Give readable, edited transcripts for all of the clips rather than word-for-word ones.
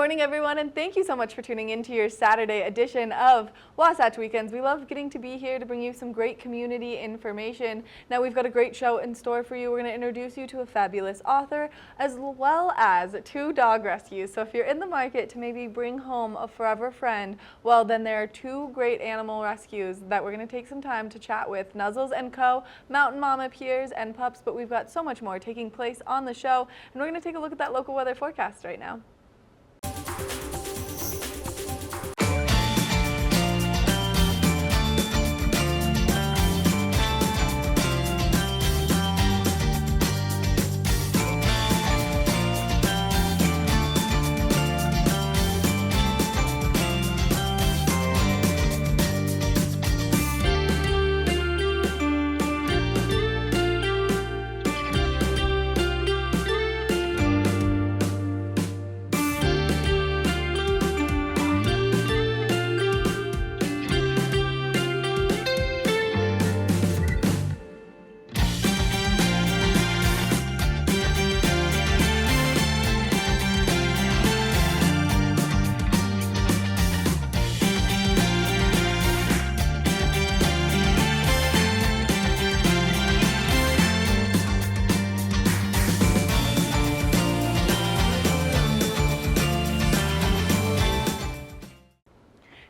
morning, everyone, and thank you so much for tuning in to your Saturday edition of Wasatch Weekends. We love getting to be here to bring you some great community information. Now, we've got a great show in store for you. We're going to introduce you to a fabulous author, as well as 2 dog rescues. So if you're in the market to maybe bring home a forever friend, well, then there are 2 great animal rescues that we're going to take some time to chat with. Nuzzles & Co., Mountain Mama Peers, and Pups, but we've got so much more taking place on the show, and we're going to take a look at that local weather forecast right now.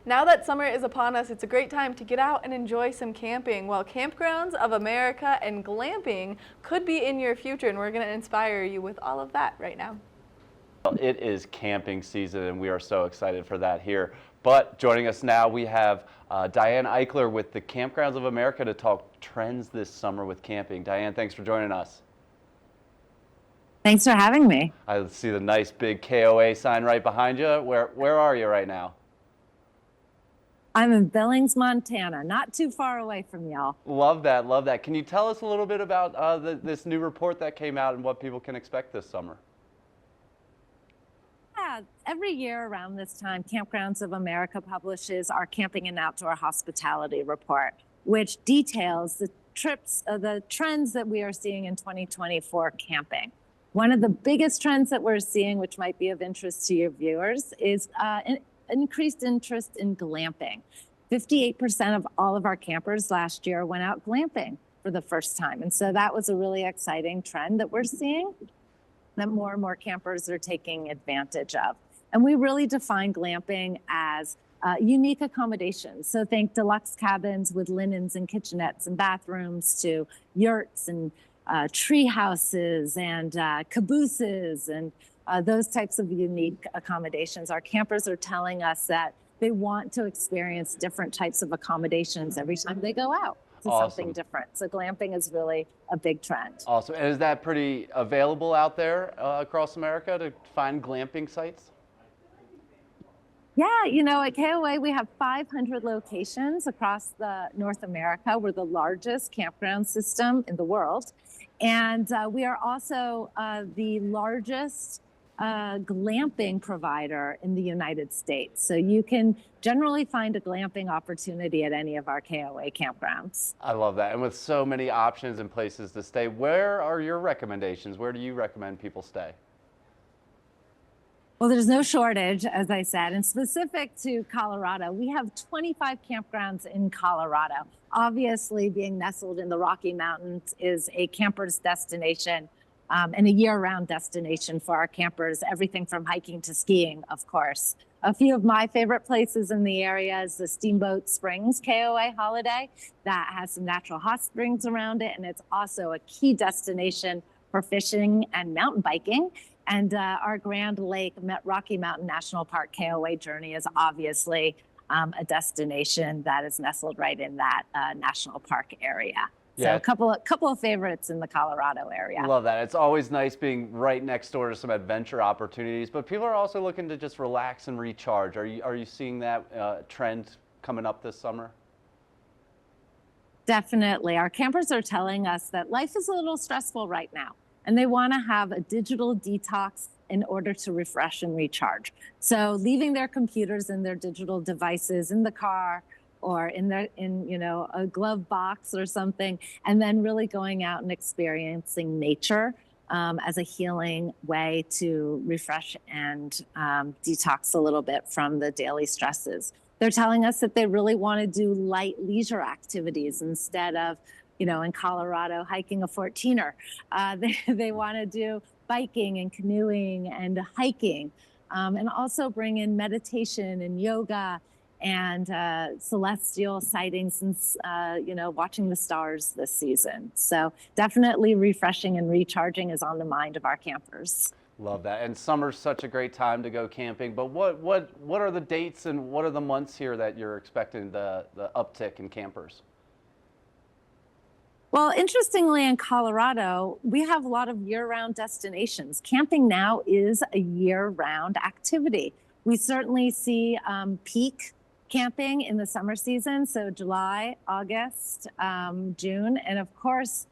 Now that summer is upon us, it's a great time to get out and enjoy some camping. Well, Campgrounds of America and glamping could be in your future, and we're going to inspire you with all of that right now. It is camping season, and we are so excited for that here. But joining us now, we have Diane Eichler with the Campgrounds of America to talk trends this summer with camping. Diane, thanks for joining us. Thanks for having me. I see the nice big KOA sign right behind you. Where are you right now? I'm in Billings, Montana, not too far away from y'all. Love that, love that. Can you tell us a little bit about this new report that came out and what people can expect this summer? Yeah, every year around this time, Campgrounds of America publishes our Camping and Outdoor Hospitality Report, which details the trends that we are seeing in 2024 camping. One of the biggest trends that we're seeing, which might be of interest to your viewers, is increased interest in glamping. 58% of all of our campers last year went out glamping for the first time. And so that was a really exciting trend that we're seeing that more and more campers are taking advantage of. And we really define glamping as unique accommodations. So think deluxe cabins with linens and kitchenettes and bathrooms, to yurts and tree houses and cabooses and those types of unique accommodations. Our campers are telling us that they want to experience different types of accommodations every time they go out to something different. So glamping is really a big trend. Awesome. And is that pretty available out there across America to find glamping sites? Yeah, you know, at KOA, we have 500 locations across North America. We're the largest campground system in the world. And we are also the largest glamping provider in the United States. So you can generally find a glamping opportunity at any of our KOA campgrounds. I love that. And with so many options and places to stay, where are your recommendations? Where do you recommend people stay? Well, there's no shortage, as I said, and specific to Colorado, we have 25 campgrounds in Colorado. Obviously, being nestled in the Rocky Mountains is a camper's destination. And a year-round destination for our campers, everything from hiking to skiing, of course. A few of my favorite places in the area is the Steamboat Springs KOA holiday that has some natural hot springs around it, and it's also a key destination for fishing and mountain biking. And our Grand Lake Rocky Mountain National Park KOA journey is obviously a destination that is nestled right in that national park area. So a couple of favorites in the Colorado area. Love that. It's always nice being right next door to some adventure opportunities, but people are also looking to just relax and recharge. Are you seeing that trend coming up this summer? Definitely. Our campers are telling us that life is a little stressful right now, and they want to have a digital detox in order to refresh and recharge. So leaving their computers and their digital devices in the car or in a glove box or something, and then really going out and experiencing nature as a healing way to refresh and detox a little bit from the daily stresses. They're telling us that they really want to do light leisure activities instead of, in Colorado, hiking a 14er. They want to do biking and canoeing and hiking, and also bring in meditation and yoga and celestial sightings and watching the stars this season. So definitely refreshing and recharging is on the mind of our campers. Love that. And summer's such a great time to go camping. But what are the dates and what are the months here that you're expecting the uptick in campers? Well, interestingly, in Colorado, we have a lot of year-round destinations. Camping now is a year-round activity. We certainly see peak camping in the summer season, so July, August, June, and of course,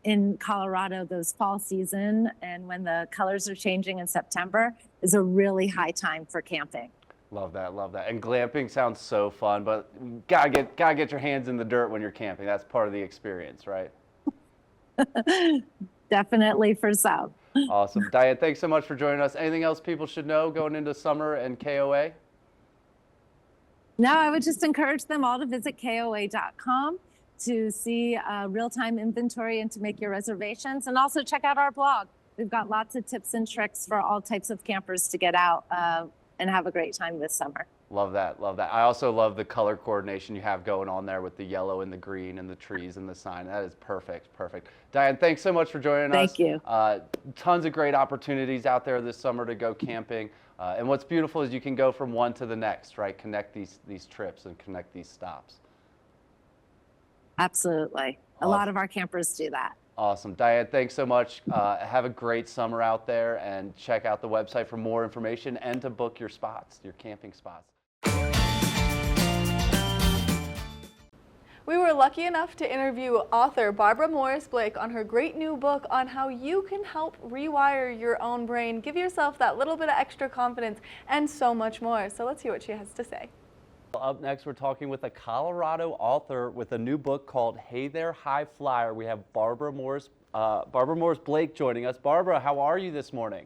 in Colorado, those fall season and when the colors are changing in September is a really high time for camping. Love that, love that. And glamping sounds so fun, but gotta get your hands in the dirt when you're camping. That's part of the experience, right? Definitely for some. Awesome. Diane, thanks so much for joining us. Anything else people should know going into summer and KOA? No, I would just encourage them all to visit KOA.com to see real-time inventory and to make your reservations, and also check out our blog. We've got lots of tips and tricks for all types of campers to get out and have a great time this summer. Love that, love that. I also love the color coordination you have going on there with the yellow and the green and the trees and the sign. That is perfect, perfect. Diane, thanks so much for joining us. Thank you. Tons of great opportunities out there this summer to go camping. And what's beautiful is you can go from one to the next, right? Connect these trips and connect these stops. Absolutely. A lot of our campers do that. Awesome. Diane, thanks so much. Have a great summer out there and check out the website for more information and to book your spots, your camping spots. We were lucky enough to interview author Barbara Morris Blake on her great new book on how you can help rewire your own brain, give yourself that little bit of extra confidence, and so much more. So let's hear what she has to say. Up next, we're talking with a Colorado author with a new book called Hey There, High Flyer. We have Barbara Morris Blake joining us. Barbara, how are you this morning?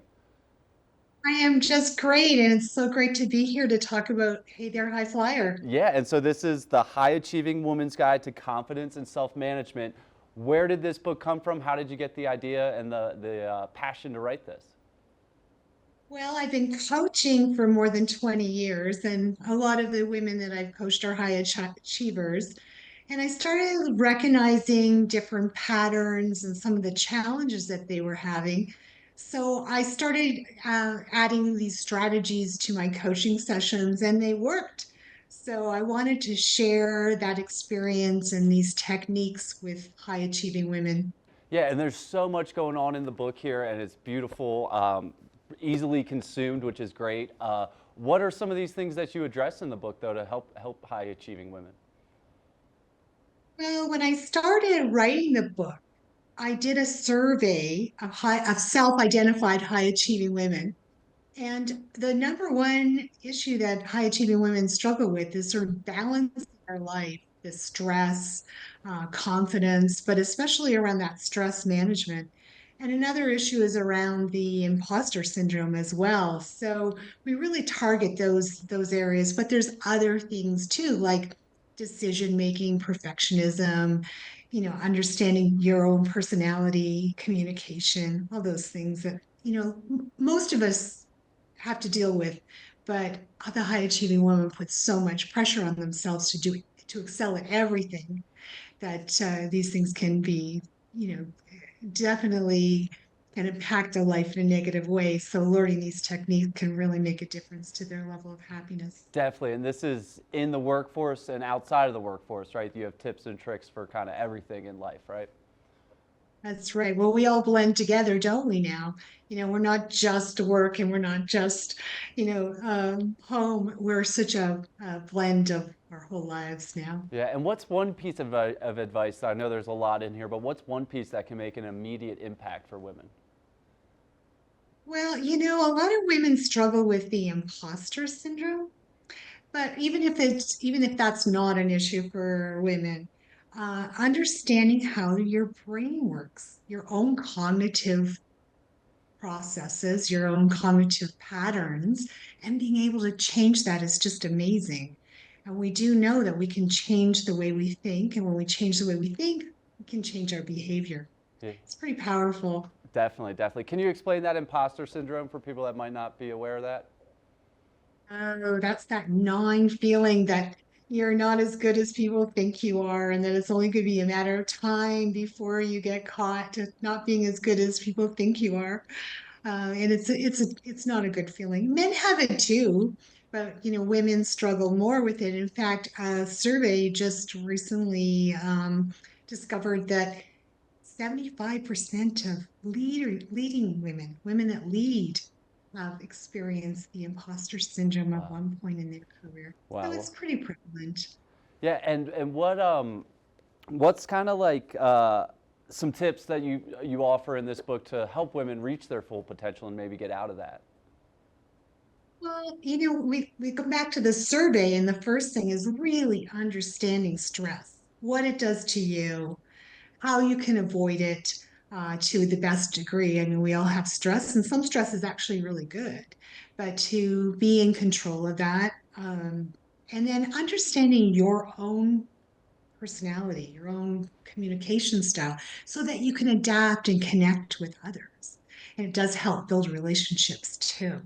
I am just great, and it's so great to be here to talk about Hey There, High Flyer. Yeah, and so this is the High Achieving Woman's Guide to Confidence and Self-Management. Where did this book come from? How did you get the idea and the passion to write this? Well, I've been coaching for more than 20 years, and a lot of the women that I've coached are high achievers. And I started recognizing different patterns and some of the challenges that they were having. So I started adding these strategies to my coaching sessions, and they worked. So I wanted to share that experience and these techniques with high achieving women. Yeah, and there's so much going on in the book here, and it's beautiful, easily consumed, which is great. What are some of these things that you address in the book, though, to help high achieving women? Well, when I started writing the book, I did a survey of self-identified high-achieving women. And the number one issue that high-achieving women struggle with is sort of balancing their life, the stress, confidence, but especially around that stress management. And another issue is around the imposter syndrome as well. So we really target those areas, but there's other things too, like decision making, perfectionism, understanding your own personality, communication, all those things that, most of us have to deal with. But the high achieving woman puts so much pressure on themselves to excel at everything that these things can be, definitely can impact their life in a negative way. So learning these techniques can really make a difference to their level of happiness. Definitely, and this is in the workforce and outside of the workforce, right? You have tips and tricks for kind of everything in life, right? That's right. Well, we all blend together, don't we now? We're not just work and we're not just, home. We're such a blend of our whole lives now. Yeah, and what's one piece of advice? I know there's a lot in here, but what's one piece that can make an immediate impact for women? Well, a lot of women struggle with the imposter syndrome, but even if that's not an issue for women, understanding how your brain works, your own cognitive processes, your own cognitive patterns, and being able to change that is just amazing. And we do know that we can change the way we think. And when we change the way we think, we can change our behavior. Yeah, It's pretty powerful. definitely, definitely. Can you explain that imposter syndrome for people that might not be aware of that? Oh, that's that gnawing feeling that you're not as good as people think you are, and that it's only going to be a matter of time before you get caught not being as good as people think you are. And it's not a good feeling. Men have it too, but women struggle more with it. In fact, a survey just recently discovered that 75% of leading women, women that lead, have experienced the imposter syndrome at Wow. one point in their career. So Wow. it's pretty prevalent. Yeah, and what's kind of like some tips that you offer in this book to help women reach their full potential and maybe get out of that? Well, we go back to the survey, and the first thing is really understanding stress, what it does to you, how you can avoid it to the best degree. I mean, we all have stress, and some stress is actually really good, but to be in control of that, and then understanding your own personality, your own communication style, so that you can adapt and connect with others. And it does help build relationships too.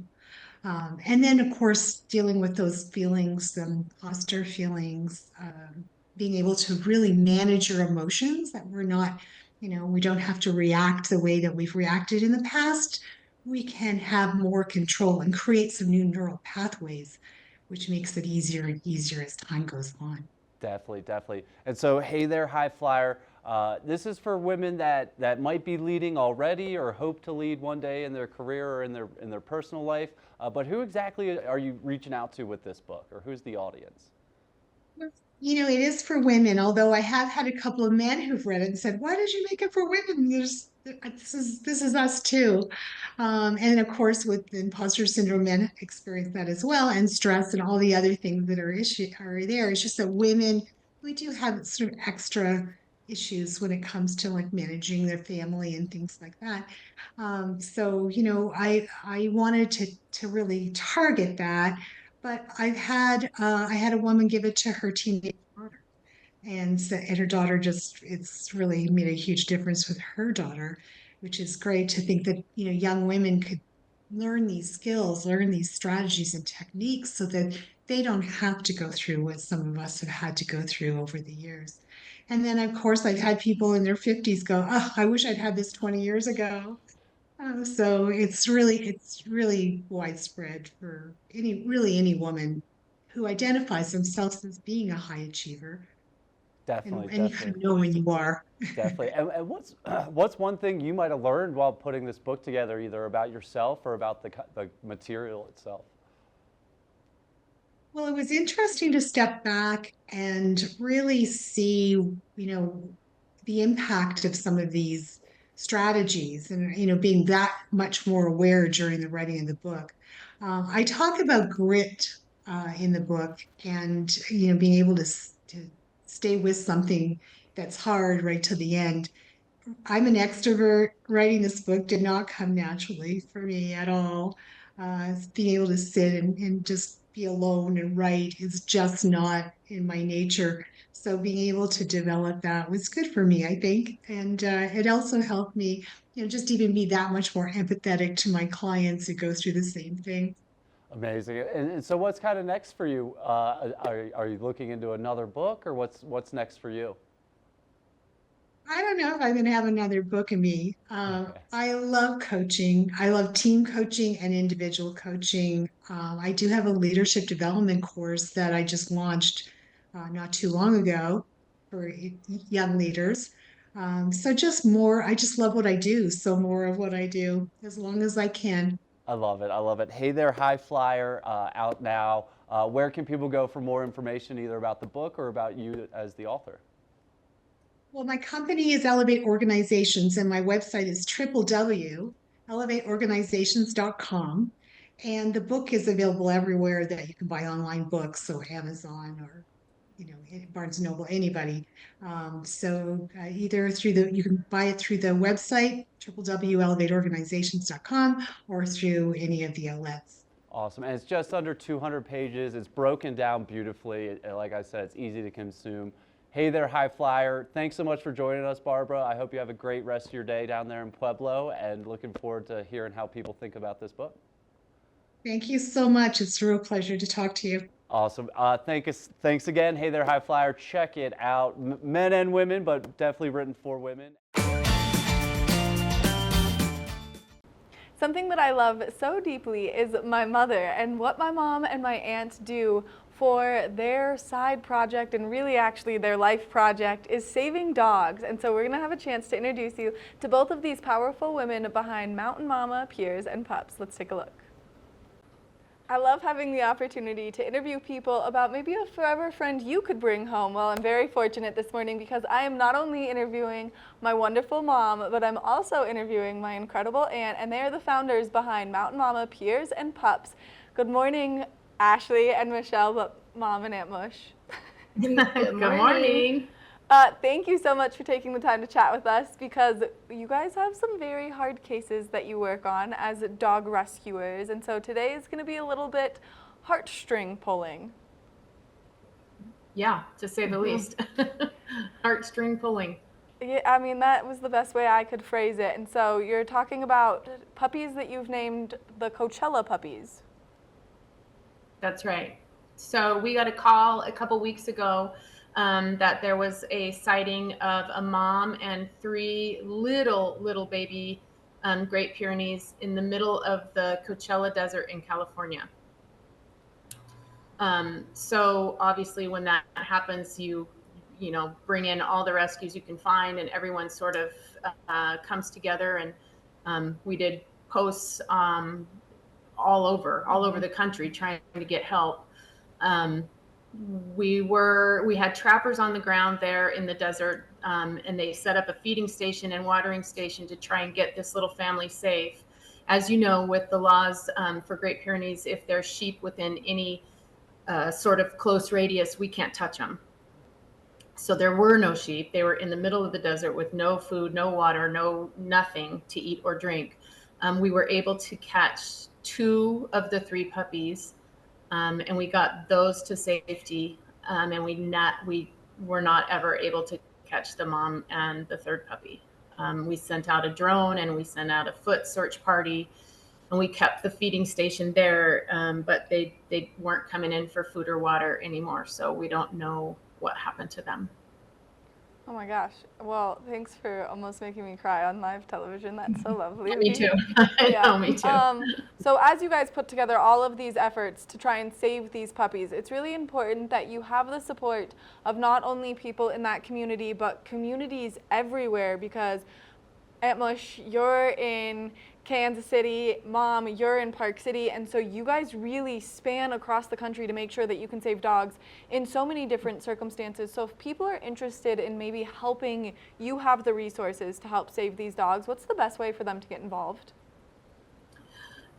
And then, of course, dealing with those feelings, the imposter feelings, being able to really manage your emotions, that we're not, we don't have to react the way that we've reacted in the past. We can have more control and create some new neural pathways, which makes it easier and easier as time goes on. Definitely, definitely. And so, hey there, high flyer. This is for women that might be leading already or hope to lead one day in their career or in their personal life. But who exactly are you reaching out to with this book, or who's the audience? It is for women, although I have had a couple of men who've read it and said, "Why did you make it for women? This is us too." And of course, with the imposter syndrome, men experience that as well, and stress and all the other things that are there. It's just that women, we do have sort of extra issues when it comes to like managing their family and things like that. So I wanted to really target that, but I had a woman give it to her teenage daughter, and her daughter just it's really made a huge difference with her daughter, which is great to think that young women could learn these skills, learn these strategies and techniques, so that they don't have to go through what some of us have had to go through over the years. And then, of course, I've had people in their 50s go, "Oh, I wish I'd had this 20 years ago." So it's really widespread for any woman who identifies themselves as being a high achiever, and Definitely, and you kind definitely, of know when you are. definitely. And what's one thing you might have learned while putting this book together, either about yourself or about the material itself? Well, it was interesting to step back and really see, the impact of some of these strategies, and being that much more aware during the writing of the book. I talk about grit in the book, and being able to stay with something that's hard right to the end. I'm an extrovert. Writing this book did not come naturally for me at all. Being able to sit and just be alone and write is just not in my nature. So being able to develop that was good for me, I think. And it also helped me, just even be that much more empathetic to my clients who go through the same thing. Amazing. And so, what's kind of next for you? Are you looking into another book, or what's next for you? I don't know if I'm going to have another book of me. I love coaching. I love team coaching and individual coaching. I do have a leadership development course that I just launched not too long ago for young leaders. So just more, I just love what I do. So more of what I do as long as I can. I love it. I love it. Hey there, high flyer, out now. Where can people go for more information, either about the book or about you as the author? Well, my company is Elevate Organizations, and my website is www.elevateorganizations.com. And the book is available everywhere that you can buy online books, so Amazon or Barnes and Noble, anybody. So either you can buy it through the website, www.elevateorganizations.com, or through any of the outlets. Awesome. And it's just under 200 pages. It's broken down beautifully. Like I said, it's easy to consume. Hey there, High Flyer. Thanks so much for joining us, Barbara. I hope you have a great rest of your day down there in Pueblo, and looking forward to hearing how people think about this book. Thank you so much. It's a real pleasure to talk to you. Awesome. Thanks again. Hey there, High Flyer. Check it out. Men and women, but definitely written for women. Something that I love so deeply is my mother, and what my mom and my aunt do for their side project, and really actually their life project, is saving dogs. And so we're going to have a chance to introduce you to both of these powerful women behind Mountain Mama, Peers, and Pups. Let's take a look. I love having the opportunity to interview people about maybe a forever friend you could bring home. Well, I'm very fortunate this morning because I am not only interviewing my wonderful mom, but I'm also interviewing my incredible aunt, and they are the founders behind Mountain Mama, Peers, and Pups. Good morning, Ashley and Michelle, but Mom and Aunt Mush. Good morning. Thank you so much for taking the time to chat with us, because you guys have some very hard cases that you work on as dog rescuers, and so today is going to be a little bit heartstring pulling. Yeah, to say the least. Heartstring pulling. Yeah, I mean, that was the best way I could phrase it. And so you're talking about puppies that you've named the Coachella puppies. That's right. So we got a call a couple weeks ago that there was a sighting of a mom and 3 little baby Great Pyrenees in the middle of the Coachella Desert in California. So obviously when that happens, you bring in all the rescues you can find, and everyone sort of comes together, and we did posts all over the country trying to get help. We had trappers on the ground there in the desert, and they set up a feeding station and watering station to try and get this little family safe. As you know, with the laws for Great Pyrenees, if there's sheep within any sort of close radius, we can't touch them. So there were no sheep. They were in the middle of the desert with no food, no water, nothing to eat or drink. We were able to catch 2 of the 3 puppies. And we got those to safety, and we were not ever able to catch the mom and the 3rd puppy. We sent out a drone, and we sent out a foot search party, and we kept the feeding station there, but they weren't coming in for food or water anymore, so we don't know what happened to them. Oh my gosh. Well, thanks for almost making me cry on live television. That's so lovely. Me too. Yeah. No, me too. So as you guys put together all of these efforts to try and save these puppies, it's really important that you have the support of not only people in that community, but communities everywhere, because Aunt Mush, you're in Kansas City, Mom, you're in Park City, and so you guys really span across the country to make sure that you can save dogs in so many different circumstances. So if people are interested in maybe helping you have the resources to help save these dogs, what's the best way for them to get involved?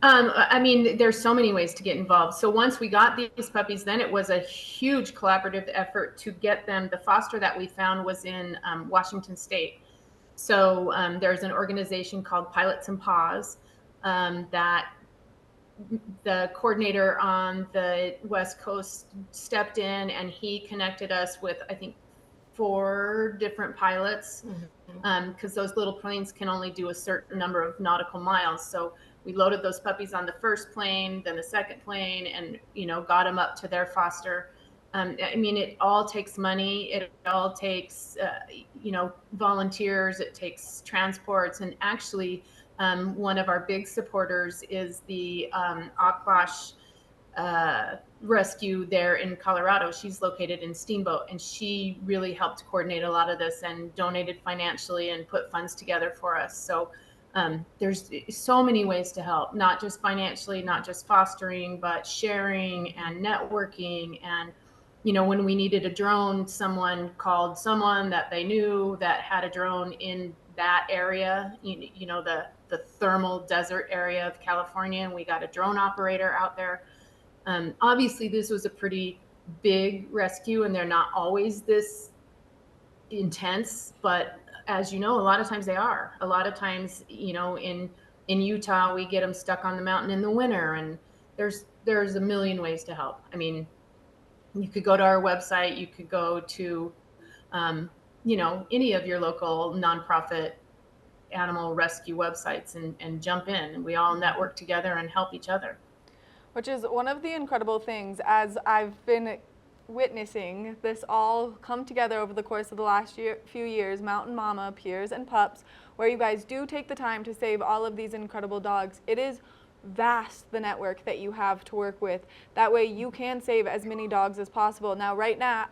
I mean, there's so many ways to get involved. So once we got these puppies, then it was a huge collaborative effort to get them. The foster that we found was in Washington State. So there's an organization called Pilots and Paws that the coordinator on the West Coast stepped in, and he connected us with, I think, 4 different pilots, because those little planes can only do a certain number of nautical miles. So we loaded those puppies on the first plane, then the second plane, and got them up to their foster. I mean, it all takes money. It all takes, volunteers. It takes transports. And actually, one of our big supporters is the Akbash rescue there in Colorado. She's located in Steamboat, and she really helped coordinate a lot of this and donated financially and put funds together for us. So there's so many ways to help, not just financially, not just fostering, but sharing and networking. And when we needed a drone, someone called someone that they knew that had a drone in that area, the thermal desert area of California, and we got a drone operator out there. Obviously, this was a pretty big rescue, and they're not always this intense, but as you know, a lot of times they are. A lot of times, in Utah, we get them stuck on the mountain in the winter, and there's a million ways to help. I mean, you could go to our website, you could go to any of your local nonprofit animal rescue websites and jump in. We all network together and help each other. Which is one of the incredible things, as I've been witnessing this all come together over the course of the last few years, Mountain Mama, Peers, and Pups, where you guys do take the time to save all of these incredible dogs. It is vast, the network that you have to work with. That way you can save as many dogs as possible. Now, right now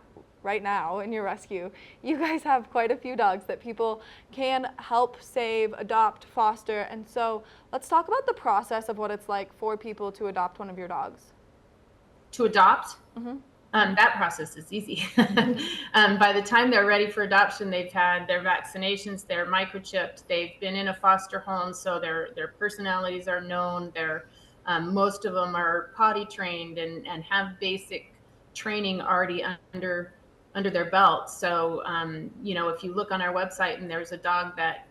in your rescue, you guys have quite a few dogs that people can help save, adopt, foster, and so let's talk about the process of what it's like for people to adopt one of your dogs. To adopt? Mm-hmm. That process is easy. By the time they're ready for adoption, they've had their vaccinations, they're microchipped, they've been in a foster home, so their personalities are known. Most of them are potty trained and have basic training already under their belt. So, if you look on our website and there's a dog that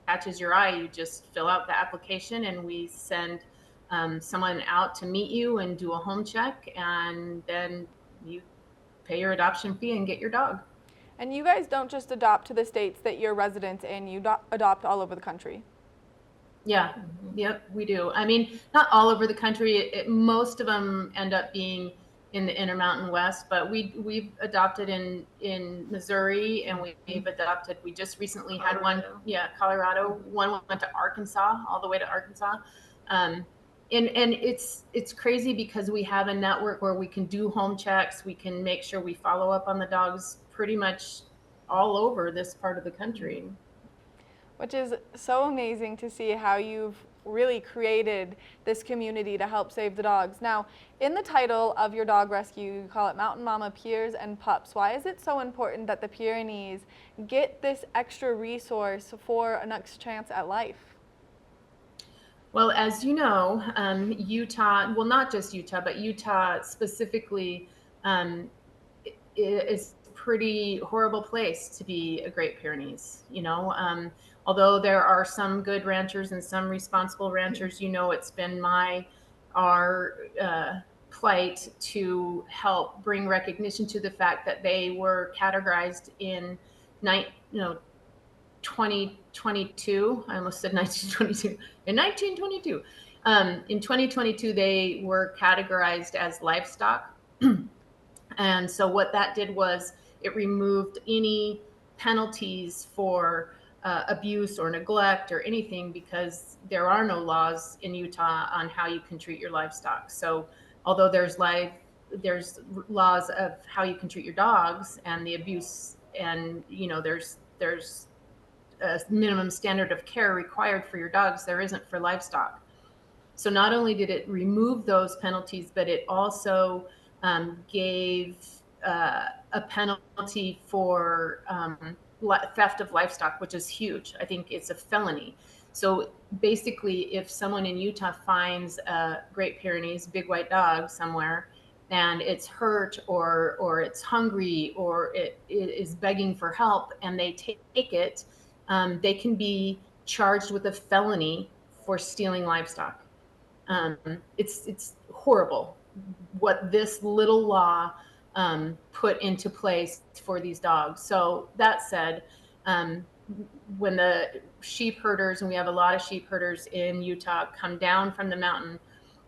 catches your eye, you just fill out the application and we send someone out to meet you and do a home check, and then you pay your adoption fee and get your dog. And you guys don't just adopt to the states that you're residents in, you adopt all over the country. Yeah, yep, we do. I mean, not all over the country. Most of them end up being in the Intermountain West, but we've adopted in Missouri, and we've adopted. We just recently had one. Yeah, Colorado. One went to Arkansas, all the way to Arkansas. And it's crazy because we have a network where we can do home checks. We can make sure we follow up on the dogs pretty much all over this part of the country. Which is so amazing to see how you've really created this community to help save the dogs. Now, in the title of your dog rescue, you call it Mountain Mama, Peers, and Pups. Why is it so important that the Pyrenees get this extra resource for a next chance at life? Well, as you know, Utah, well, not just Utah, but Utah specifically is a pretty horrible place to be a Great Pyrenees. Although there are some good ranchers and some responsible ranchers, it's been our plight to help bring recognition to the fact that they were categorized in 2022. I almost said 1922. In 1922. In 2022, they were categorized as livestock. And so what that did was it removed any penalties for abuse or neglect or anything, because there are no laws in Utah on how you can treat your livestock. So although there's laws of how you can treat your dogs and the abuse, and there's a minimum standard of care required for your dogs, there isn't for livestock. So not only did it remove those penalties, but it also gave a penalty for theft of livestock, which is huge. I think it's a felony. So basically, if someone in Utah finds a Great Pyrenees big white dog somewhere and it's hurt or it's hungry or it is begging for help and they take it, they can be charged with a felony for stealing livestock. It's horrible what this little law put into place for these dogs. So that said, when the sheep herders, and we have a lot of sheep herders in Utah, come down from the mountain,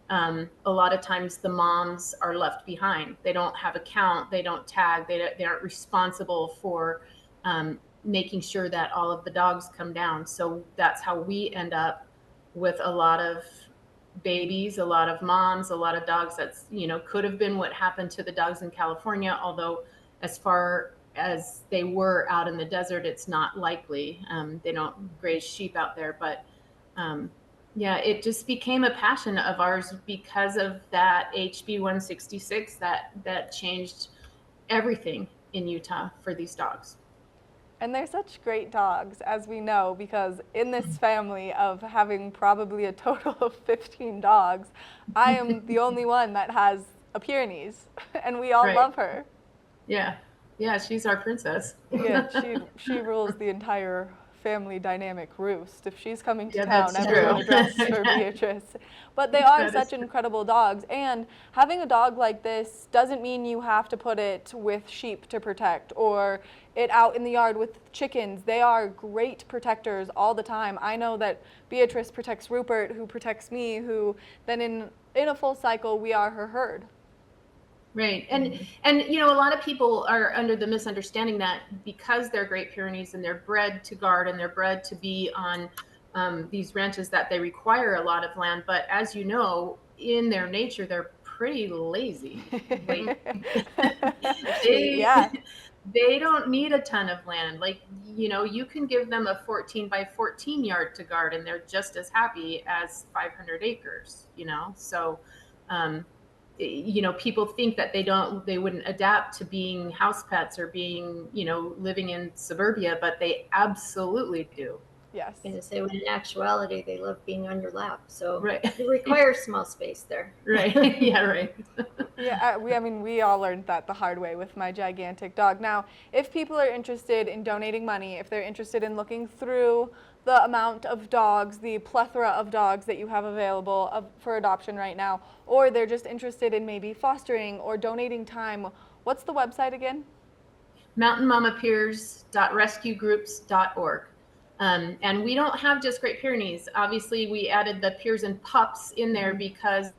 a lot of times the moms are left behind. They don't have a count, they don't tag, they aren't responsible for making sure that all of the dogs come down. So that's how we end up with a lot of babies, a lot of moms, a lot of dogs. That's, could have been what happened to the dogs in California, although as far as they were out in the desert, it's not likely. They don't graze sheep out there, but it just became a passion of ours because of that HB 166 that changed everything in Utah for these dogs. And they're such great dogs, as we know, because in this family of having probably a total of 15 dogs, I am the only one that has a Pyrenees, and we all Right. love her. Yeah. Yeah, she's our princess. Yeah, she rules the entire family dynamic roost. If she's coming to Yeah, town, that's everyone true. addresses her Beatrice. But they are That is such true. incredible dogs, and having a dog like this doesn't mean you have to put it with sheep to protect or it out in the yard with chickens. They are great protectors all the time. I know that Beatrice protects Rupert, who protects me, who then in a full cycle we are her herd. Right. And you know, a lot of people are under the misunderstanding that because they're Great Pyrenees and they're bred to guard and they're bred to be on these ranches that they require a lot of land. But as you know, in their nature, they're pretty lazy. Yeah. They don't need a ton of land. Like, you know, you can give them a 14 by 14 yard to guard and they're just as happy as 500 acres, you know? So, you know, people think that they wouldn't adapt to being house pets or being, you know, living in suburbia, but they absolutely do. Yes. I was gonna say, when in actuality, they love being on your lap, so Right. it requires small space there. Right. Yeah, right. Yeah, we all learned that the hard way with my gigantic dog. Now, if people are interested in donating money, if they're interested in looking through the amount of dogs, the plethora of dogs that you have available for adoption right now, or they're just interested in maybe fostering or donating time, what's the website again? mountainmamapeers.rescuegroups.org. And we don't have just Great Pyrenees. Obviously, we added the Peers and Pups in there because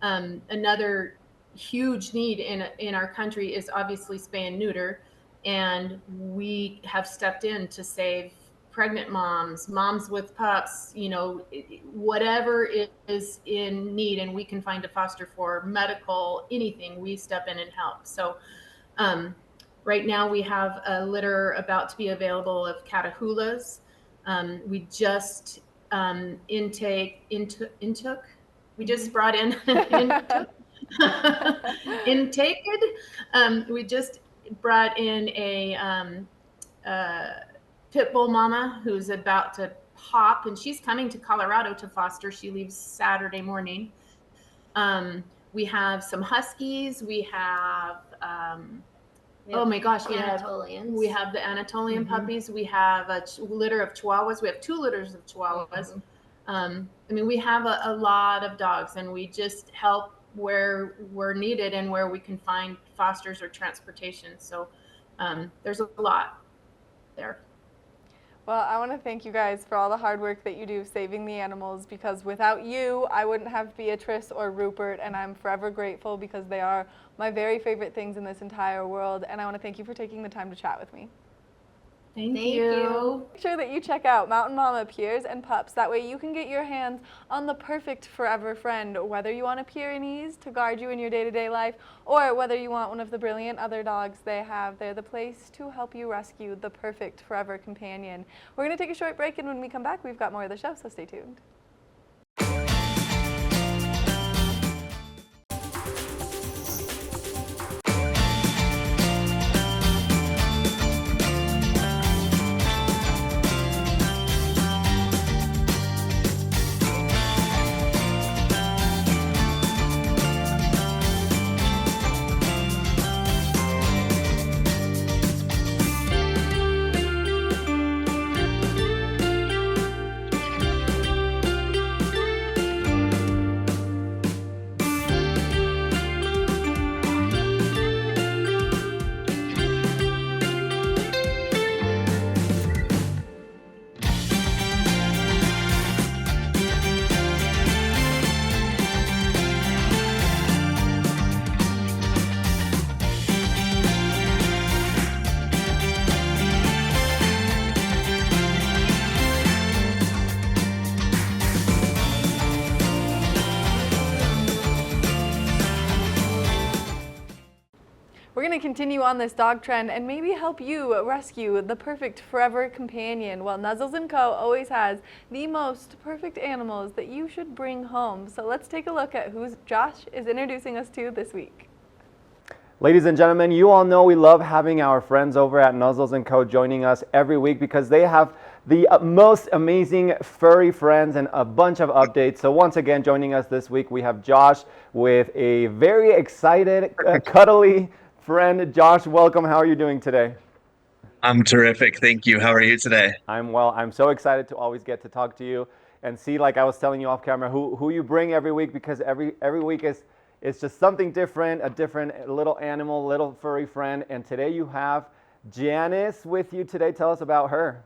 another huge need in our country is obviously spay and neuter. And we have stepped in to save pregnant moms, moms with pups, you know, whatever is in need and we can find a foster for, medical, anything, we step in and help. So right now we have a litter about to be available of Catahoulas. We just we just brought in we just brought in a pit bull mama who's about to pop, and she's coming to Colorado to foster. She leaves Saturday morning. We have some huskies. We have oh my gosh, we have the Anatolian puppies. We have a litter of Chihuahuas. We have 2 litters of Chihuahuas. I mean, we have a lot of dogs, and we just help where we're needed and where we can find fosters or transportation. So there's a lot there. Well, I want to thank you guys for all the hard work that you do saving the animals, because without you, I wouldn't have Beatrice or Rupert, and I'm forever grateful because they are my very favorite things in this entire world. And I want to thank you for taking the time to chat with me. Thank you. Make sure that you check out Mountain Mama Peers and Pups. That way you can get your hands on the perfect forever friend, whether you want a Pyrenees to guard you in your day-to-day life, or whether you want one of the brilliant other dogs they have. They're the place to help you rescue the perfect forever companion. We're going to take a short break, and when we come back, we've got more of the show, so stay tuned. We're going to continue on this dog trend and maybe help you rescue the perfect forever companion. Well, Nuzzles & Co. always has the most perfect animals that you should bring home. So let's take a look at who Josh is introducing us to this week. Ladies and gentlemen, you all know we love having our friends over at Nuzzles & Co. joining us every week because they have the most amazing furry friends and a bunch of updates. So once again, joining us this week, we have Josh with a very excited, cuddly friend. Josh, welcome. How are you doing today? I'm terrific. Thank you. How are you today? I'm well. I'm so excited to always get to talk to you and see, like I was telling you off camera, who you bring every week, because every week is it's just something different, a different little animal, little furry friend. And today you have Janice with you today. Tell us about her.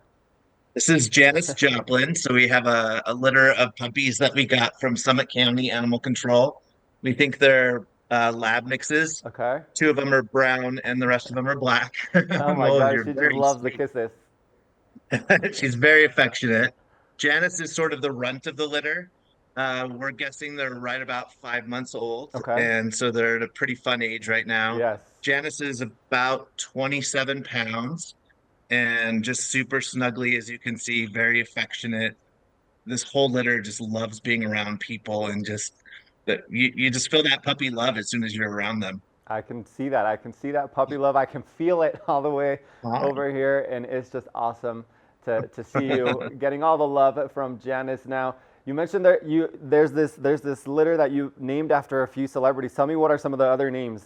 This is Janice Joplin. So we have a litter of puppies that we got from Summit County Animal Control. We think they're lab mixes. Okay. 2 of them are brown and the rest of them are black. Oh my Oh, gosh, you're she just very loves the sweet. kisses. She's very affectionate. Janice is sort of the runt of the litter. We're guessing they're right about 5 months old, Okay. and so they're at a pretty fun age right now. Yes. Janice is about 27 pounds and just super snuggly, as you can see, very affectionate. This whole litter just loves being around people, and just that you just feel that puppy love as soon as you're around them. I can see that. I can see that puppy love. I can feel it all the way Wow. over here, and it's just awesome to see you getting all the love from Janice. Now, you mentioned there's this litter that you named after a few celebrities. Tell me, what are some of the other names?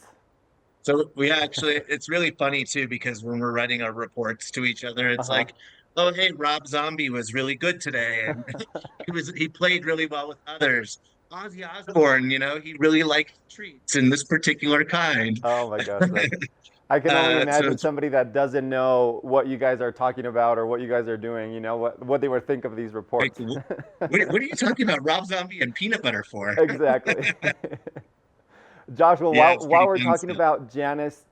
So we actually, it's really funny too, because when we're writing our reports to each other, it's Uh-huh. like, oh, hey, Rob Zombie was really good today, and he played really well with others. Ozzy Osbourne, he really liked treats in this particular kind. Oh my gosh, I can only So imagine it's somebody that doesn't know what you guys are talking about or what you guys are doing, what they would think of these like, reports. what are you talking about, Rob Zombie and peanut butter for? Exactly. Josh, well, Yeah, while, it's while pretty we're fun talking stuff. about Janice,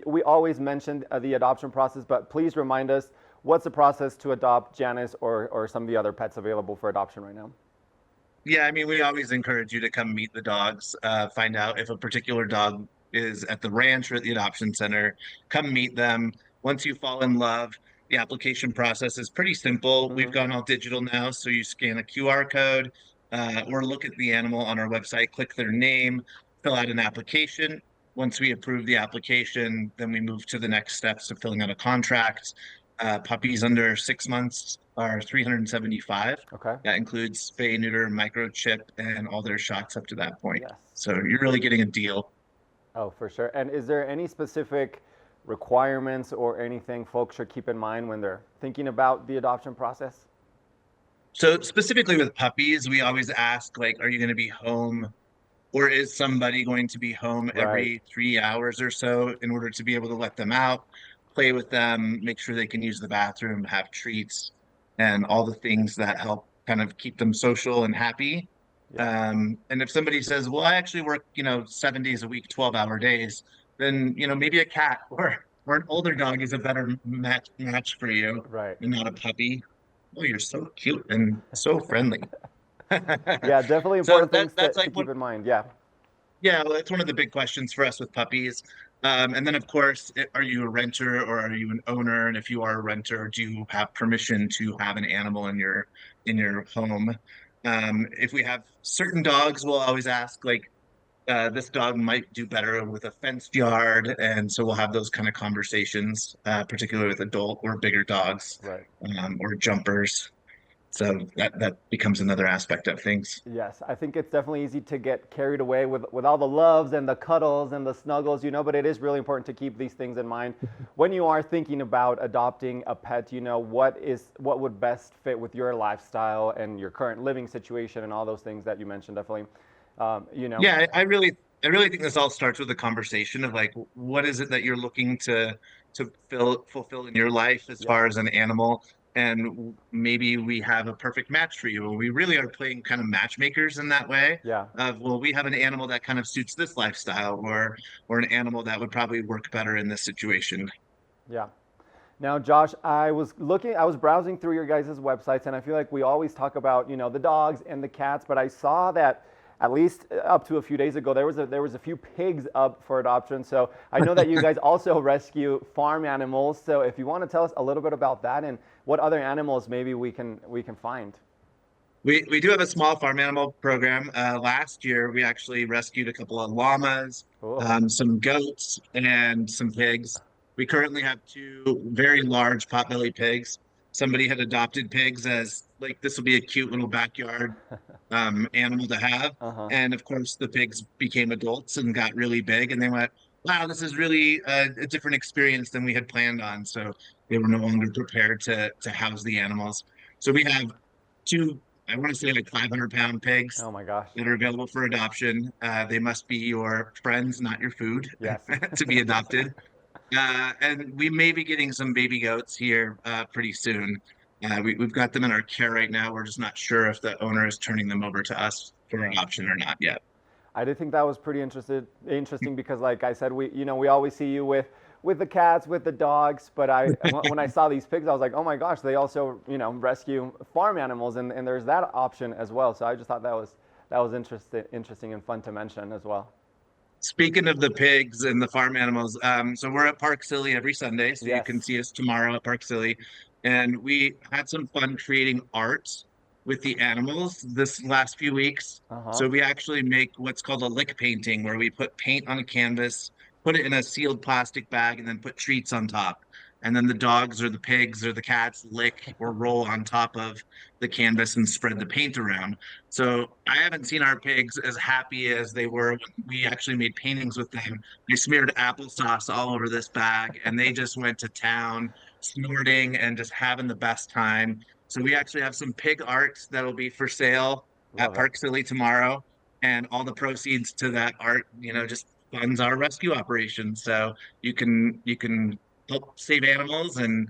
we always mentioned the adoption process, but please remind us, what's the process to adopt Janice or some of the other pets available for adoption right now? Yeah, I mean, we always encourage you to come meet the dogs, find out if a particular dog is at the ranch or at the adoption center. Come meet them. Once you fall in love, the application process is pretty simple. We've Hmm. gone all digital now, so you scan a QR code or look at the animal on our website, click their name, fill out an application. Once we approve the application, then we move to the next steps of filling out a contract. Puppies under 6 months are 375. Okay. That includes spay, neuter, microchip, and all their shots up to that point. Yes. So you're really getting a deal. Oh, for sure. And is there any specific requirements or anything folks should keep in mind when they're thinking about the adoption process? So specifically with puppies, we always ask, like, are you going to be home, or is somebody going to be home Right. every 3 hours or so in order to be able to let them out, play with them, make sure they can use the bathroom, have treats, and all the things that help kind of keep them social and happy. Yes. And if somebody says, well, I actually work, 7 days a week, 12-hour days, then, maybe a cat or an older dog is a better match for you Right. and not a puppy. Oh, you're so cute and so friendly. Yeah, definitely So important things that's to like keep in mind. Yeah. yeah, well, it's one of the big questions for us with puppies. And then, of course, are you a renter or are you an owner? And if you are a renter, do you have permission to have an animal in your home? If we have certain dogs, we'll always ask, like, this dog might do better with a fenced yard, and so we'll have those kind of conversations, particularly with adult or bigger dogs, Right. or jumpers. So that becomes another aspect of things. Yes, I think it's definitely easy to get carried away with all the loves and the cuddles and the snuggles, but it is really important to keep these things in mind when you are thinking about adopting a pet. What would best fit with your lifestyle and your current living situation and all those things that you mentioned. Definitely, Yeah, I really think this all starts with a conversation of, like, what is it that you're looking to fulfill in your life as Yes. far as an animal, and maybe we have a perfect match for you. We really are playing kind of matchmakers in that way. Yeah. Of, well, we have an animal that kind of suits this lifestyle, or an animal that would probably work better in this situation. Yeah. Now, Josh, I was browsing through your guys' websites, and I feel like we always talk about, the dogs and the cats, but I saw that at least up to a few days ago, there was a few pigs up for adoption. So I know that you guys also rescue farm animals. So if you want to tell us a little bit about that and what other animals maybe we can find. We do have a small farm animal program. Last year, we actually rescued a couple of llamas, Cool. some goats, and some pigs. We currently have two very large potbelly pigs. Somebody had adopted pigs as like this will be a cute little backyard animal to have. Uh-huh. And of course, the pigs became adults and got really big, and they went, "Wow, this is really a different experience than we had planned on." So they were no longer prepared to house the animals. So we have two, I want to say like 500-pound pigs Oh my gosh. that are available for adoption. They must be your friends, not your food, Yes. to be adopted. And we may be getting some baby goats here pretty soon. We've got them in our care right now. We're just not sure if the owner is turning them over to us for adoption or not yet. I did think that was pretty interesting because, like I said, we always see you with the cats, with the dogs, but when I saw these pigs, I was like, oh my gosh, they also rescue farm animals, and there's that option as well. So I just thought that was interesting and fun to mention as well. Speaking of the pigs and the farm animals, so we're at Park Silly every Sunday, so you can Yes. see us tomorrow at Park Silly. And we had some fun creating art with the animals this last few weeks. Uh-huh. So we actually make what's called a lick painting, where we put paint on a canvas, put it in a sealed plastic bag, and then put treats on top. And then the dogs or the pigs or the cats lick or roll on top of the canvas and spread the paint around. So I haven't seen our pigs as happy as they were when we actually made paintings with them. They smeared applesauce all over this bag and they just went to town, snorting and just having the best time. So we actually have some pig art that'll be for sale at Love it. Park Silly tomorrow. And all the proceeds to that art, just funds our rescue operation. So you can help save animals and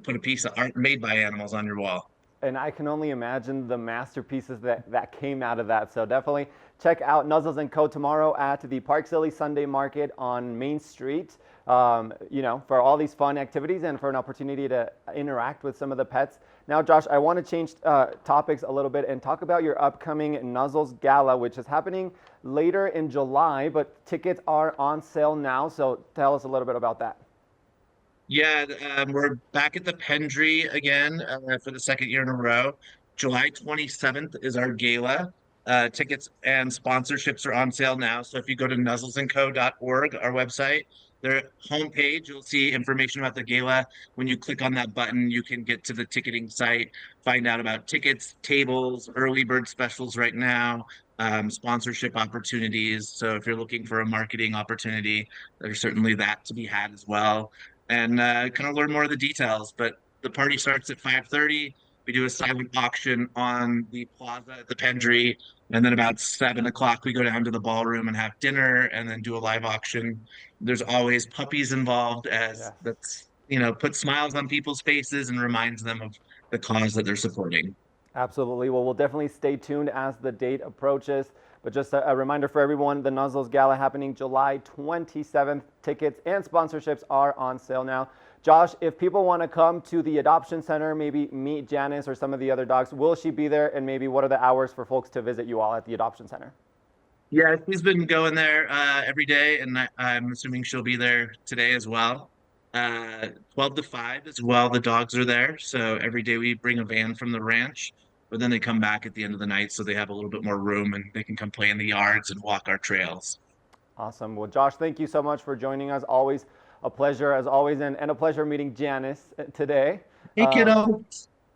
put a piece of art made by animals on your wall. And I can only imagine the masterpieces that came out of that. So definitely check out Nuzzles & Co. tomorrow at the Park Silly Sunday Market on Main Street, for all these fun activities and for an opportunity to interact with some of the pets. Now, Josh, I want to change topics a little bit and talk about your upcoming Nuzzles Gala, which is happening later in July, but tickets are on sale now. So tell us a little bit about that. Yeah, we're back at the Pendry again for the second year in a row. July 27th is our gala. Tickets and sponsorships are on sale now. So if you go to nuzzlesandco.org, our website, their homepage, you'll see information about the gala. When you click on that button, you can get to the ticketing site, find out about tickets, tables, early bird specials right now, sponsorship opportunities. So if you're looking for a marketing opportunity, there's certainly that to be had as well, and kind of learn more of the details. But the party starts at 5:30. We do a silent auction on the plaza at the Pendry, and then about 7 o'clock we go down to the ballroom and have dinner, and then do a live auction. There's always puppies involved, as Yes. that's put smiles on people's faces and reminds them of the cause that they're supporting. Absolutely. Well, we'll definitely stay tuned as the date approaches. But just a reminder for everyone, the Nuzzles Gala happening July 27th. Tickets and sponsorships are on sale now. Josh, if people want to come to the adoption center, maybe meet Janice or some of the other dogs, will she be there? And maybe what are the hours for folks to visit you all at the adoption center? Yeah, she's been going there every day, and I'm assuming she'll be there today as well. 12 to 5 as well, the dogs are there. So every day we bring a van from the ranch, but then they come back at the end of the night so they have a little bit more room and they can come play in the yards and walk our trails. Awesome. Well, Josh, thank you so much for joining us. Always a pleasure, as always, and a pleasure meeting Janice today. Hey, kiddo.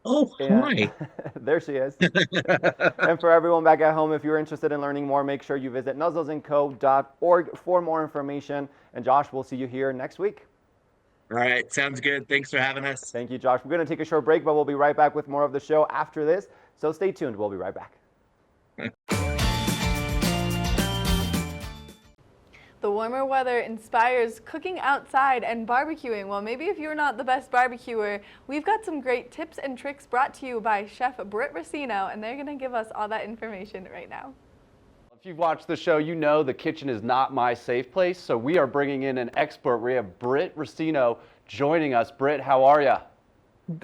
Oh, And hi. there she is. And for everyone back at home, if you're interested in learning more, make sure you visit nuzzlesandco.org for more information. And Josh, we'll see you here next week. All right, sounds good. Thanks for having us. Thank you, Josh. We're going to take a short break, but we'll be right back with more of the show after this. So stay tuned. We'll be right back. The warmer weather inspires cooking outside and barbecuing. Well, maybe if you're not the best barbecuer, we've got some great tips and tricks brought to you by Chef Britt Racino, and they're going to give us all that information right now. If you've watched the show, you know the kitchen is not my safe place, so we are bringing in an expert. We have Britt Racino joining us. Britt, how are you?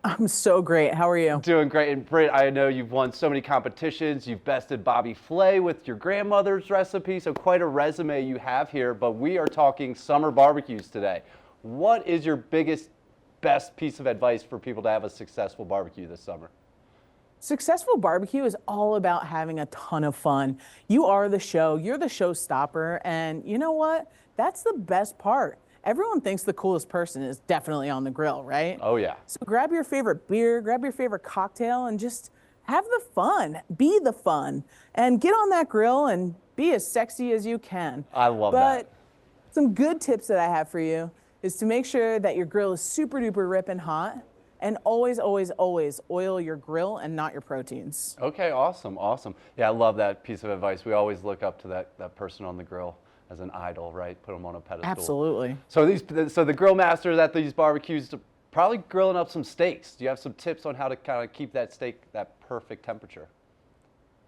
I'm so great. How are you? Doing great. And Britt, I know you've won so many competitions. You've bested Bobby Flay with your grandmother's recipe, so quite a resume you have here. But we are talking summer barbecues today. What is your best piece of advice for people to have a successful barbecue this summer? Successful barbecue is all about having a ton of fun. You are the show, you're the showstopper, and you know what? That's the best part. Everyone thinks the coolest person is definitely on the grill, right? Oh yeah. So grab your favorite beer, grab your favorite cocktail, and just have the fun. Be the fun. And get on that grill and be as sexy as you can. I love But that. some good tips that I have for you is to make sure that your grill is super duper ripping hot, and always, always, always oil your grill and not your proteins. Okay, awesome, awesome. Yeah, I love that piece of advice. We always look up to that person on the grill as an idol, right? Put them on a pedestal. Absolutely. So the grill masters at these barbecues probably grilling up some steaks. Do you have some tips on how to kind of keep that steak that perfect temperature?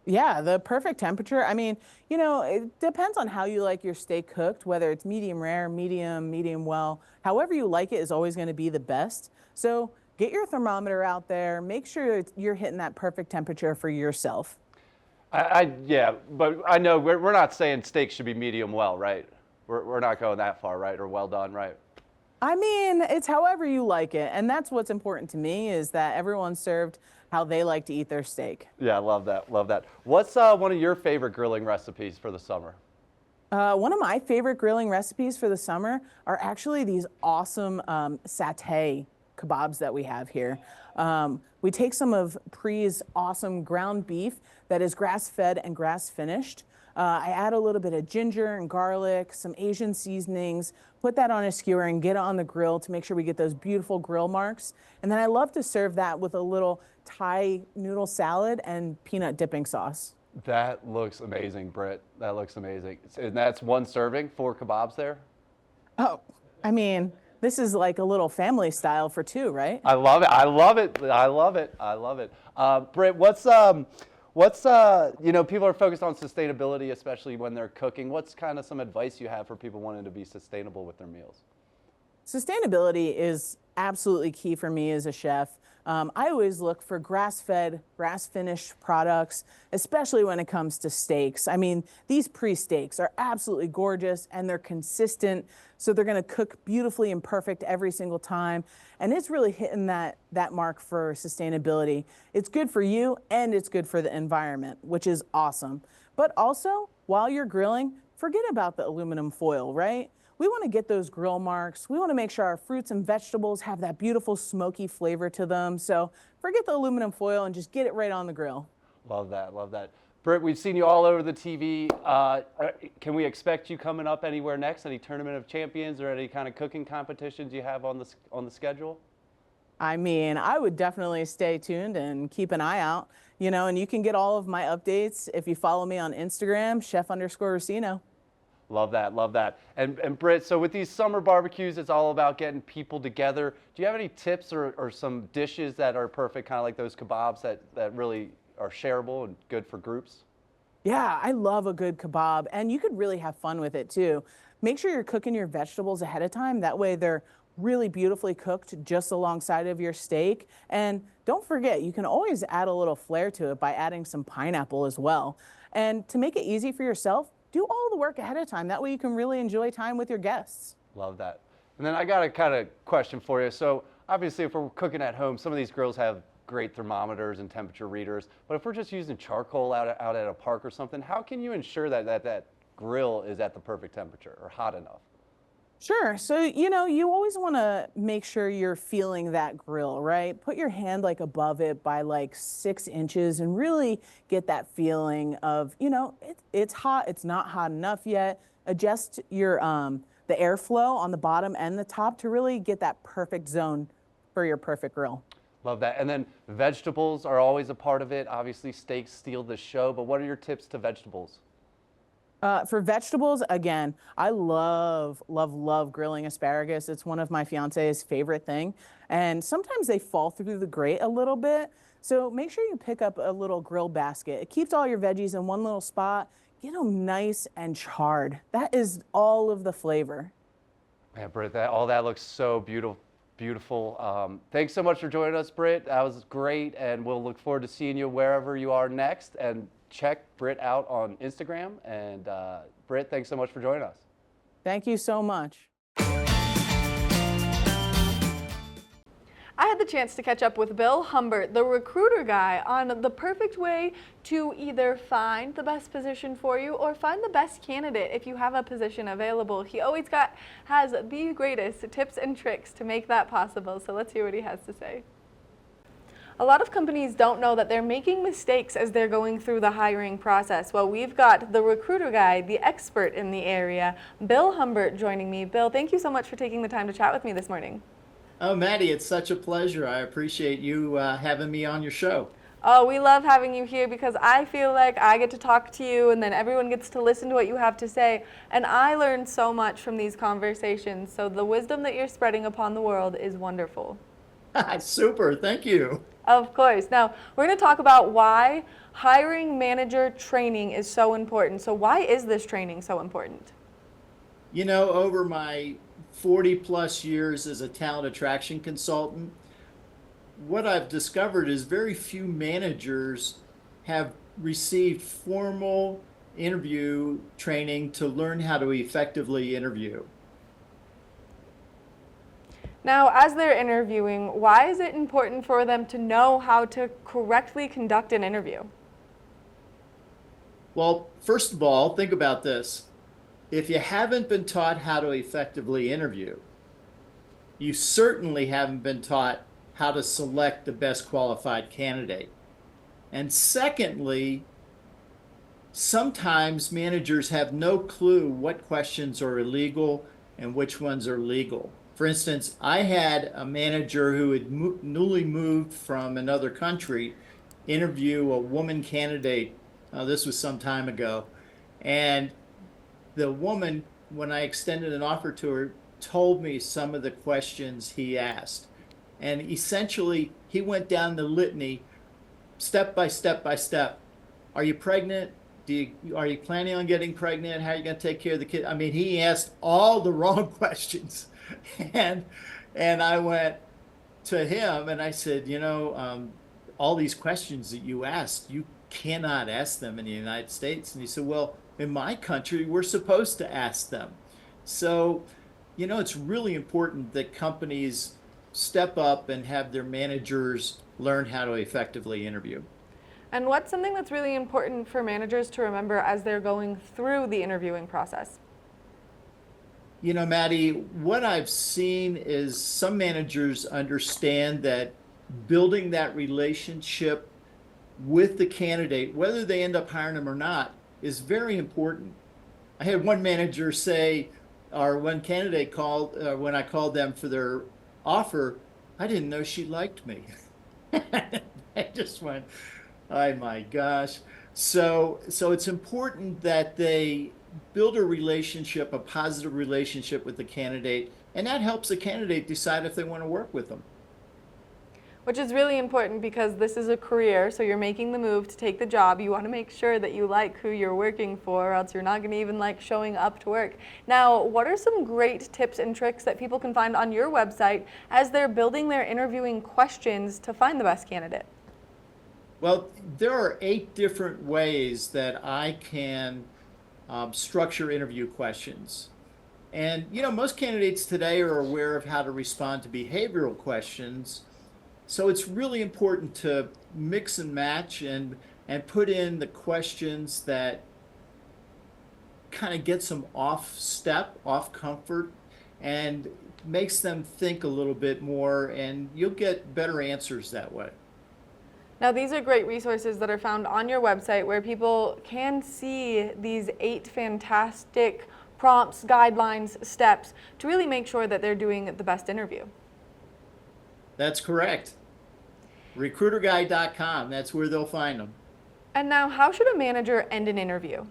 Yeah, the perfect temperature. I mean, you know, it depends on how you like your steak cooked, whether it's medium rare, medium well. However you like it is always going to be the best. So get your thermometer out there. Make sure you're hitting that perfect temperature for yourself. Yeah, but I know we're not saying steak should be medium well, right? We're not going that far, right? Or well done, right? I mean, it's however you like it. And that's what's important to me is that everyone's served how they like to eat their steak. Yeah, I love that, love that. What's one of your favorite grilling recipes for the summer? One of my favorite grilling recipes for the summer are actually these awesome satay kebabs that we have here. We take some of Pre's awesome ground beef that is grass-fed and grass-finished. I add a little bit of ginger and garlic, some Asian seasonings, put that on a skewer and get it on the grill to make sure we get those beautiful grill marks. And then I love to serve that with a little Thai noodle salad and peanut dipping sauce. That looks amazing, Britt. That looks amazing. And that's one serving, 4 kebabs there? Oh, I mean, this is like a little family style for 2, right? I love it. I love it. I love it. I love it. Britt, what's you know, people are focused on sustainability, especially when they're cooking. What's kind of some advice you have for people wanting to be sustainable with their meals? Sustainability is absolutely key for me as a chef. I always look for grass-fed, grass-finished products, especially when it comes to steaks. I mean, these pre-steaks are absolutely gorgeous and they're consistent, so they're going to cook beautifully and perfect every single time. And it's really hitting that mark for sustainability. It's good for you and it's good for the environment, which is awesome. But also, while you're grilling, forget about the aluminum foil, right? We want to get those grill marks. We want to make sure our fruits and vegetables have that beautiful smoky flavor to them. So forget the aluminum foil and just get it right on the grill. Love that, love that. Britt, we've seen you all over the TV. Can we expect you coming up anywhere next? Any Tournament of Champions or any kind of cooking competitions you have on the schedule? I mean, I would definitely stay tuned and keep an eye out, you know, and you can get all of my updates if you follow me on Instagram, chef_Racino. Love that, love that. And Britt, so with these summer barbecues, it's all about getting people together. Do you have any tips or some dishes that are perfect, kind of like those kebabs that really are shareable and good for groups? Yeah, I love a good kebab, and you could really have fun with it too. Make sure you're cooking your vegetables ahead of time. That way they're really beautifully cooked just alongside of your steak. And don't forget, you can always add a little flair to it by adding some pineapple as well. And to make it easy for yourself, do all the work ahead of time. That way you can really enjoy time with your guests. Love that. And then I got a kind of question for you. So obviously if we're cooking at home, some of these grills have great thermometers and temperature readers. But if we're just using charcoal out at a park or something, how can you ensure that grill is at the perfect temperature or hot enough? Sure. So, you know, you always want to make sure you're feeling that grill, right? Put your hand like above it by like 6 inches and really get that feeling of, you know, it's hot, it's not hot enough yet. Adjust your the airflow on the bottom and the top to really get that perfect zone for your perfect grill. Love that. And then vegetables are always a part of it. Obviously steaks steal the show, but what are your tips to vegetables? For vegetables, again, I love grilling asparagus. It's one of my fiance's favorite thing. And sometimes they fall through the grate a little bit. So make sure you pick up a little grill basket. It keeps all your veggies in one little spot. Get them nice and charred. That is all of the flavor. Man, Britt, all that looks so beautiful. Thanks so much for joining us, Britt. That was great. And we'll look forward to seeing you wherever you are next. And check Britt out on Instagram. And Britt, thanks so much for joining us. Thank you so much. I had the chance to catch up with Bill Humbert, the recruiter guy, on the perfect way to either find the best position for you or find the best candidate if you have a position available. He always has the greatest tips and tricks to make that possible. So let's hear what he has to say. A lot of companies don't know that they're making mistakes as they're going through the hiring process. Well, we've got the recruiter guy, the expert in the area, Bill Humbert, joining me. Bill, thank you so much for taking the time to chat with me this morning. Oh, Maddie, it's such a pleasure. I appreciate you having me on your show. Oh, we love having you here because I feel like I get to talk to you and then everyone gets to listen to what you have to say. And I learn so much from these conversations. So the wisdom that you're spreading upon the world is wonderful. Super, thank you. Of course. Now, we're going to talk about why hiring manager training is so important. So why is this training so important? You know, over my 40 plus years as a talent attraction consultant, what I've discovered is very few managers have received formal interview training to learn how to effectively interview. Now, as they're interviewing, why is it important for them to know how to correctly conduct an interview? Well, first of all, think about this. If you haven't been taught how to effectively interview, you certainly haven't been taught how to select the best qualified candidate. And secondly, sometimes managers have no clue what questions are illegal and which ones are legal. For instance, I had a manager who had newly moved from another country interview a woman candidate. This was some time ago. And the woman, when I extended an offer to her, told me some of the questions he asked. And essentially, he went down the litany, step by step by step. Are you pregnant? Are you planning on getting pregnant? How are you going to take care of the kid? I mean, he asked all the wrong questions. And I went to him and I said, you know, all these questions that you asked, you cannot ask them in the United States. And he said, well, in my country, we're supposed to ask them. So, you know, it's really important that companies step up and have their managers learn how to effectively interview. And what's something that's really important for managers to remember as they're going through the interviewing process? You know, Maddie, what I've seen is some managers understand that building that relationship with the candidate, whether they end up hiring them or not, is very important. I had one manager say, or one candidate called, when I called them for their offer, I didn't know she liked me. I just went, oh my gosh. So it's important that they build a relationship, a positive relationship with the candidate, and that helps the candidate decide if they want to work with them. Which is really important because this is a career, so you're making the move to take the job. You want to make sure that you like who you're working for, or else you're not going to even like showing up to work. Now, what are some great tips and tricks that people can find on your website as they're building their interviewing questions to find the best candidate? Well, there are 8 different ways that I can structure interview questions. And, you know, most candidates today are aware of how to respond to behavioral questions. So it's really important to mix and match and put in the questions that kind of gets them off step, off comfort, and makes them think a little bit more, and you'll get better answers that way. Now, these are great resources that are found on your website where people can see these 8 fantastic prompts, guidelines, steps to really make sure that they're doing the best interview. That's correct. Recruiterguide.com, that's where they'll find them. And now, how should a manager end an interview?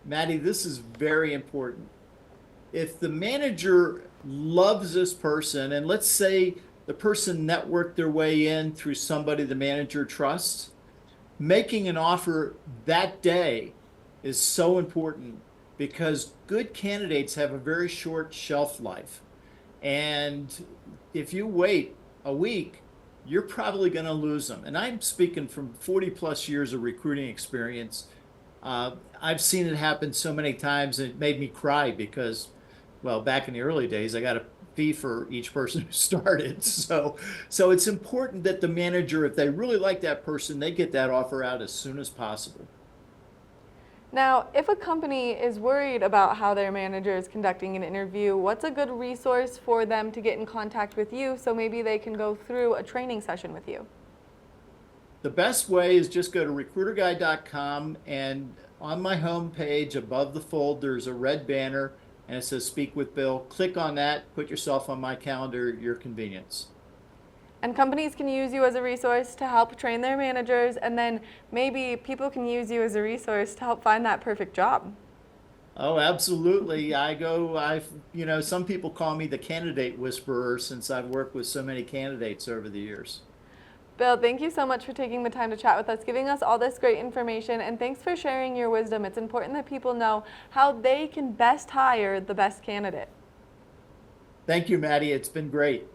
Maddie, this is very important. If the manager loves this person, and let's say the person networked their way in through somebody the manager trusts, making an offer that day is so important because good candidates have a very short shelf life. And if you wait a week, you're probably going to lose them. And I'm speaking from 40 plus years of recruiting experience. I've seen it happen so many times, and it made me cry because, well, back in the early days, I got a fee for each person who started. So it's important that the manager, if they really like that person, they get that offer out as soon as possible. Now, if a company is worried about how their manager is conducting an interview, what's a good resource for them to get in contact with you so maybe they can go through a training session with you? The best way is just go to recruiterguide.com, and on my home page above the fold, there's a red banner and it says Speak with Bill. Click on that, put yourself on my calendar at your convenience. And companies can use you as a resource to help train their managers, and then maybe people can use you as a resource to help find that perfect job. Oh, absolutely. Some people call me the candidate whisperer since I've worked with so many candidates over the years. Bill, thank you so much for taking the time to chat with us, giving us all this great information, and thanks for sharing your wisdom. It's important that people know how they can best hire the best candidate. Thank you, Maddie. It's been great.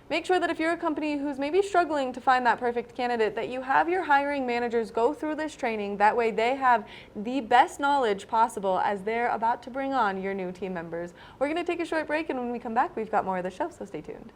Make sure that if you're a company who's maybe struggling to find that perfect candidate, that you have your hiring managers go through this training. That way they have the best knowledge possible as they're about to bring on your new team members. We're going to take a short break, and when we come back, we've got more of the show, so stay tuned.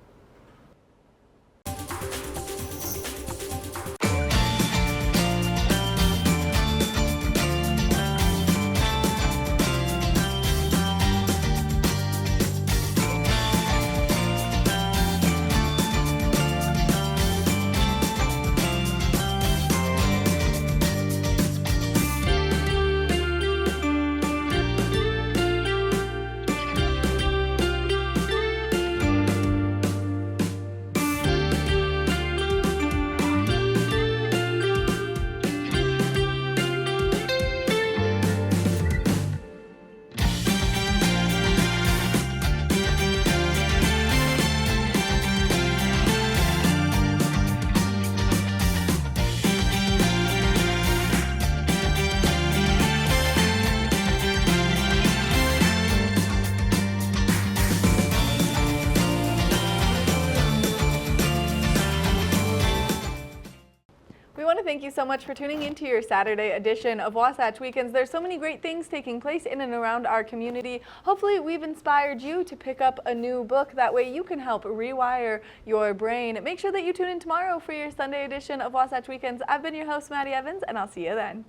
Thank you so much for tuning into your Saturday edition of Wasatch Weekends. There's so many great things taking place in and around our community. Hopefully we've inspired you to pick up a new book. That way you can help rewire your brain. Make sure that you tune in tomorrow for your Sunday edition of Wasatch Weekends. I've been your host, Maddie Evans, and I'll see you then.